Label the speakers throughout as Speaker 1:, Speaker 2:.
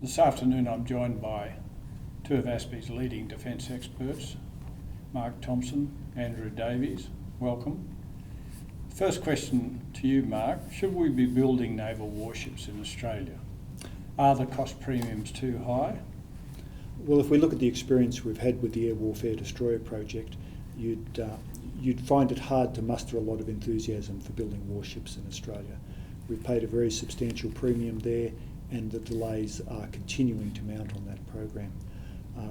Speaker 1: This afternoon I'm joined by two of ASPI's leading defence experts, Mark Thompson, Andrew Davies. Welcome. First question to you, Mark. Should we be building naval warships in Australia? Are the cost premiums too high?
Speaker 2: Well, if we look at the experience we've had with the Air Warfare Destroyer project, you'd find it hard to muster a lot of enthusiasm for building warships in Australia. We've paid a very substantial premium there, and the delays are continuing to mount on that program.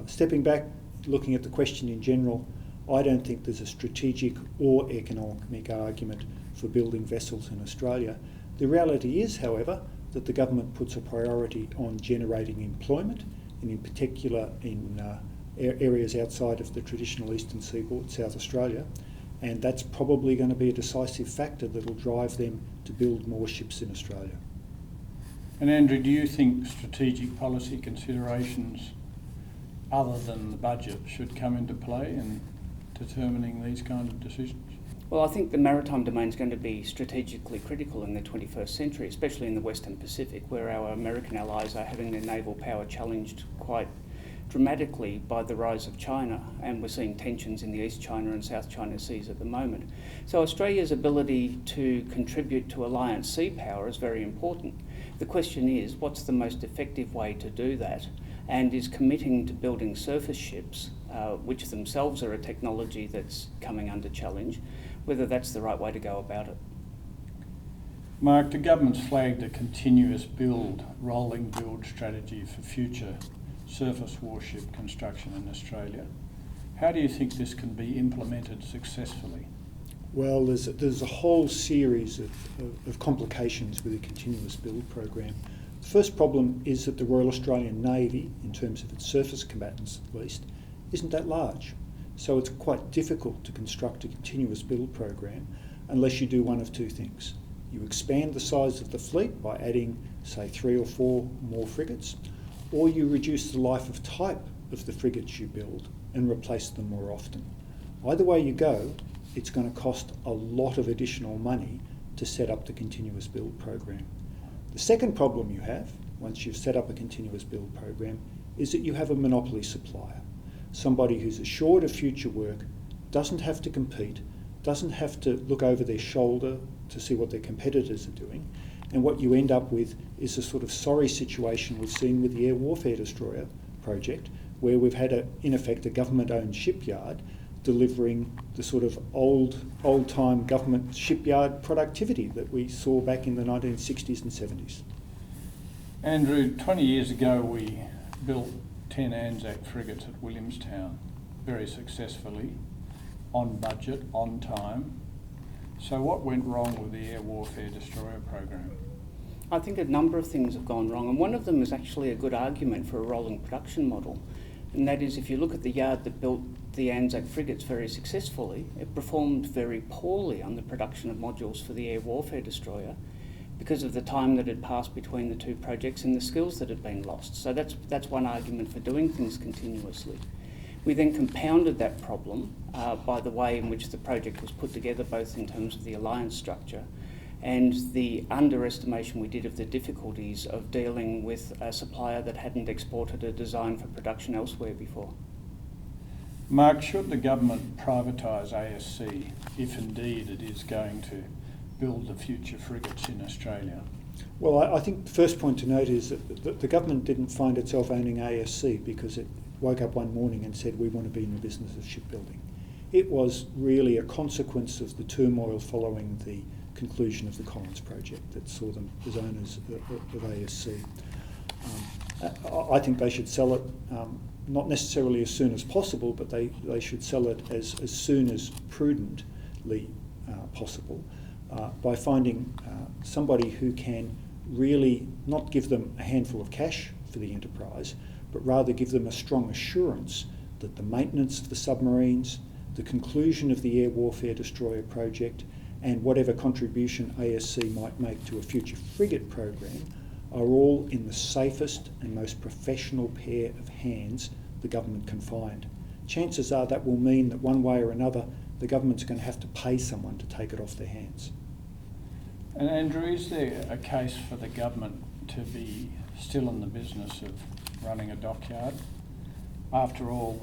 Speaker 2: Stepping back, looking at the question in general, I don't think there's a strategic or economic argument for building vessels in Australia. The reality is, however, that the government puts a priority on generating employment, and in particular in areas outside of the traditional eastern seaboard, South Australia, and that's probably going to be a decisive factor that will drive them to build more ships in Australia.
Speaker 1: And Andrew, do you think strategic policy considerations other than the budget should come into play in determining these kind of decisions?
Speaker 3: Well, I think the maritime domain is going to be strategically critical in the 21st century, especially in the Western Pacific, where our American allies are having their naval power challenged quite dramatically by the rise of China, and we're seeing tensions in the East China and South China Seas at the moment. So Australia's ability to contribute to alliance sea power is very important. The question is, what's the most effective way to do that? And is committing to building surface ships, which themselves are a technology that's coming under challenge, whether that's the right way to go about it.
Speaker 1: Mark, the government's flagged a continuous rolling build strategy for future surface warship construction in Australia. How do you think this can be implemented successfully?
Speaker 2: Well, there's a whole series of complications with a continuous build program. The first problem is that the Royal Australian Navy, in terms of its surface combatants at least, isn't that large. So it's quite difficult to construct a continuous build program unless you do one of two things. You expand the size of the fleet by adding, say, 3 or 4 more frigates, or you reduce the life of type of the frigates you build and replace them more often. Either way you go, it's going to cost a lot of additional money to set up the continuous build program. The second problem you have, once you've set up a continuous build program, is that you have a monopoly supplier. Somebody who's assured of future work, doesn't have to compete, doesn't have to look over their shoulder to see what their competitors are doing, and what you end up with is a sort of sorry situation we've seen with the Air Warfare Destroyer project, where we've had, in effect, a government-owned shipyard delivering the sort of old-time government shipyard productivity that we saw back in the 1960s and 70s.
Speaker 1: Andrew, 20 years ago we built 10 Anzac frigates at Williamstown very successfully, on budget, on time. So what went wrong with the Air Warfare Destroyer program?
Speaker 3: I think a number of things have gone wrong, and one of them is actually a good argument for a rolling production model. And that is, if you look at the yard that built the Anzac frigates very successfully, it performed very poorly on the production of modules for the Air Warfare Destroyer because of the time that had passed between the two projects and the skills that had been lost. So that's one argument for doing things continuously. We then compounded that problem by the way in which the project was put together, both in terms of the alliance structure and the underestimation we did of the difficulties of dealing with a supplier that hadn't exported a design for production elsewhere before.
Speaker 1: Mark, should the government privatise ASC if indeed it is going to build the future frigates in Australia?
Speaker 2: Well, I think the first point to note is that the government didn't find itself owning ASC because it woke up one morning and said, we want to be in the business of shipbuilding. It was really a consequence of the turmoil following the conclusion of the Collins project that saw them as owners of ASC. I think they should sell it, not necessarily as soon as possible, but they should sell it as soon as prudently possible by finding somebody who can really not give them a handful of cash for the enterprise, but rather give them a strong assurance that the maintenance of the submarines, the conclusion of the Air Warfare Destroyer project, and whatever contribution ASC might make to a future frigate program are all in the safest and most professional pair of hands the government can find. Chances are that will mean that one way or another the government's going to have to pay someone to take it off their hands.
Speaker 1: And Andrew, is there a case for the government to be still in the business of running a dockyard? After all,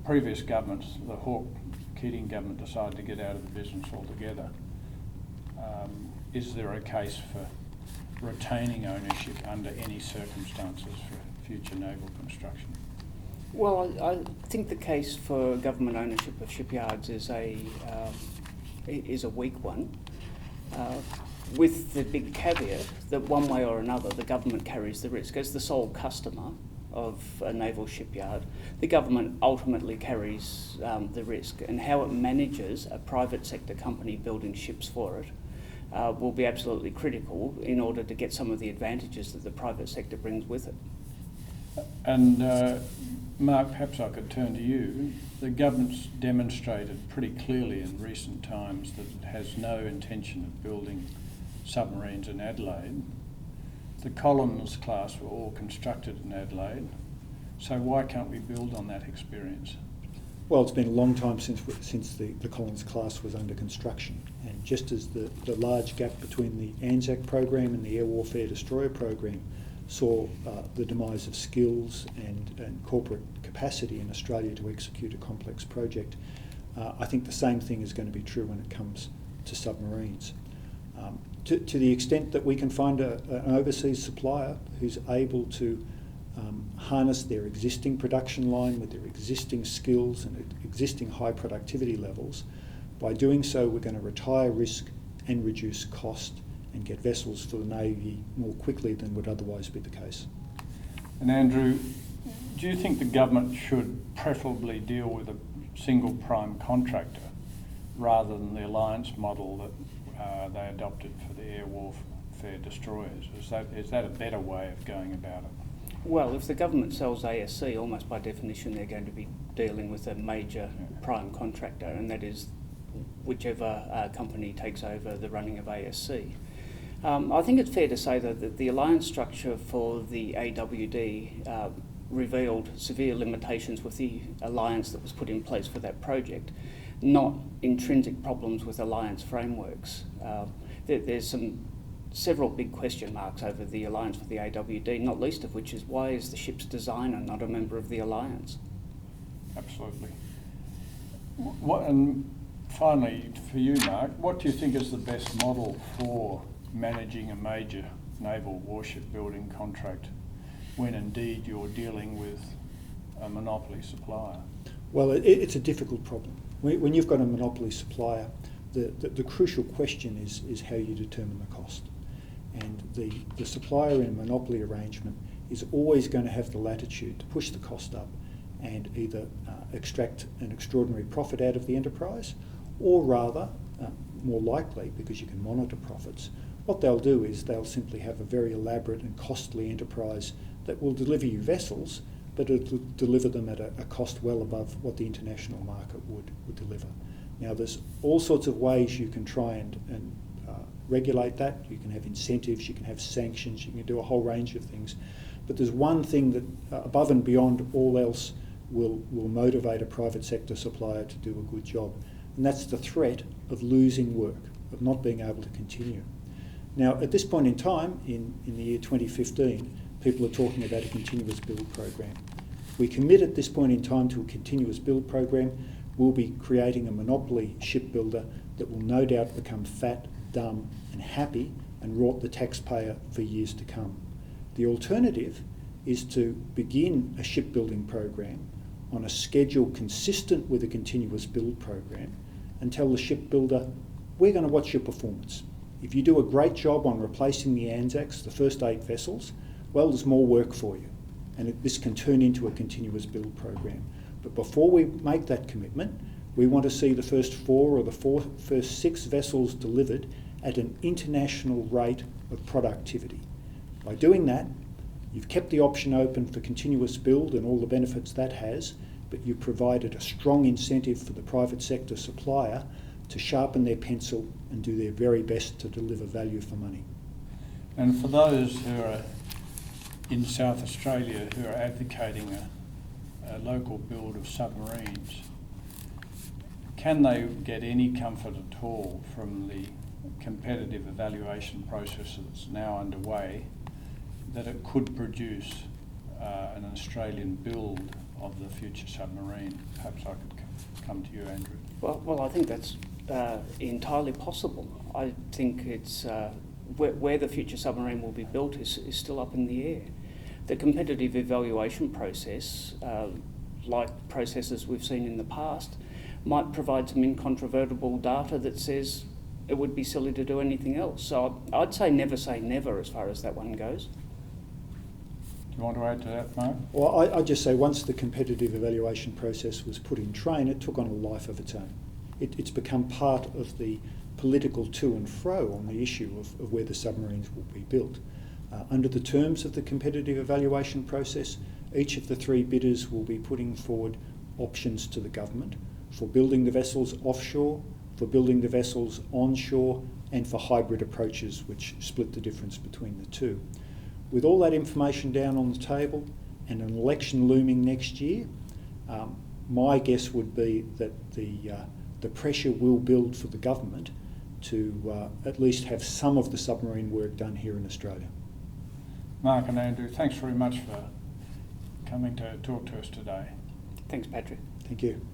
Speaker 1: previous governments, the Hawke-Keating government, decided to get out of the business altogether. Is there a case for retaining ownership under any circumstances for future naval construction?
Speaker 3: Well, I think the case for government ownership of shipyards is a weak one, with the big caveat that one way or another the government carries the risk. As the sole customer of a naval shipyard, the government ultimately carries the risk, and how it manages a private sector company building ships for it will be absolutely critical in order to get some of the advantages that the private sector brings with it.
Speaker 1: And Mark, perhaps I could turn to you. The government's demonstrated pretty clearly in recent times that it has no intention of building submarines in Adelaide. The Collins class were all constructed in Adelaide, so why can't we build on that experience?
Speaker 2: Well, it's been a long time since the Collins class was under construction, and just as the large gap between the ANZAC program and the Air Warfare Destroyer program saw the demise of skills and corporate capacity in Australia to execute a complex project, I think the same thing is going to be true when it comes to submarines. To the extent that we can find an overseas supplier who's able to harness their existing production line with their existing skills and existing high productivity levels, by doing so we're going to retire risk and reduce cost and get vessels for the Navy more quickly than would otherwise be the case.
Speaker 1: And Andrew, do you think the government should preferably deal with a single prime contractor rather than the alliance model that they adopted for the air warfare destroyers? Is that a better way of going about it?
Speaker 3: Well, if the government sells ASC, almost by definition they're going to be dealing with a major prime contractor, and that is whichever company takes over the running of ASC. I think it's fair to say though that the alliance structure for the AWD revealed severe limitations with the alliance that was put in place for that project, not intrinsic problems with alliance frameworks. There's several big question marks over the alliance with the AWD, not least of which is why is the ship's designer not a member of the alliance?
Speaker 1: Absolutely. And finally, for you, Mark, what do you think is the best model for managing a major naval warship building contract when indeed you're dealing with a monopoly supplier?
Speaker 2: Well, it's a difficult problem. When you've got a monopoly supplier, the crucial question is how you determine the cost. And the supplier in a monopoly arrangement is always going to have the latitude to push the cost up and either extract an extraordinary profit out of the enterprise, or rather, more likely, because you can monitor profits, what they'll do is they'll simply have a very elaborate and costly enterprise that will deliver you vessels, but it'll deliver them at a cost well above what the international market would deliver. Now, there's all sorts of ways you can try and regulate that. You can have incentives, you can have sanctions, you can do a whole range of things. But there's one thing that, above and beyond all else, will motivate a private sector supplier to do a good job, and that's the threat of losing work, of not being able to continue. Now, at this point in time, in the year 2015, people are talking about a continuous build program. If we commit at this point in time to a continuous build program, we'll be creating a monopoly shipbuilder that will no doubt become fat, dumb and happy and rot the taxpayer for years to come. The alternative is to begin a shipbuilding program on a schedule consistent with a continuous build program and tell the shipbuilder, we're going to watch your performance. If you do a great job on replacing the Anzacs, the first 8 vessels, well, there's more work for you. And this can turn into a continuous build program. But before we make that commitment, we want to see the first 4 or the first 6 vessels delivered at an international rate of productivity. By doing that, you've kept the option open for continuous build and all the benefits that has, but you've provided a strong incentive for the private sector supplier to sharpen their pencil and do their very best to deliver value for money.
Speaker 1: And for those who are in South Australia who are advocating a local build of submarines, can they get any comfort at all from the competitive evaluation process that's now underway that it could produce an Australian build of the future submarine? Perhaps I could come to you, Andrew.
Speaker 3: Well, I think that's entirely possible. I think it's where the future submarine will be built is still up in the air. The competitive evaluation process, like processes we've seen in the past, might provide some incontrovertible data that says it would be silly to do anything else. So I'd say never as far as that one goes.
Speaker 1: Do you want to add to that, Mark?
Speaker 2: Well, I'd just say once the competitive evaluation process was put in train, it took on a life of its own. It's become part of the political to and fro on the issue of where the submarines will be built. Under the terms of the competitive evaluation process, each of the three bidders will be putting forward options to the government for building the vessels offshore, for building the vessels onshore, and for hybrid approaches which split the difference between the two. With all that information down on the table and an election looming next year, my guess would be that the pressure will build for the government to at least have some of the submarine work done here in Australia.
Speaker 1: Mark and Andrew, thanks very much for coming to talk to us today.
Speaker 3: Thanks, Patrick.
Speaker 2: Thank you.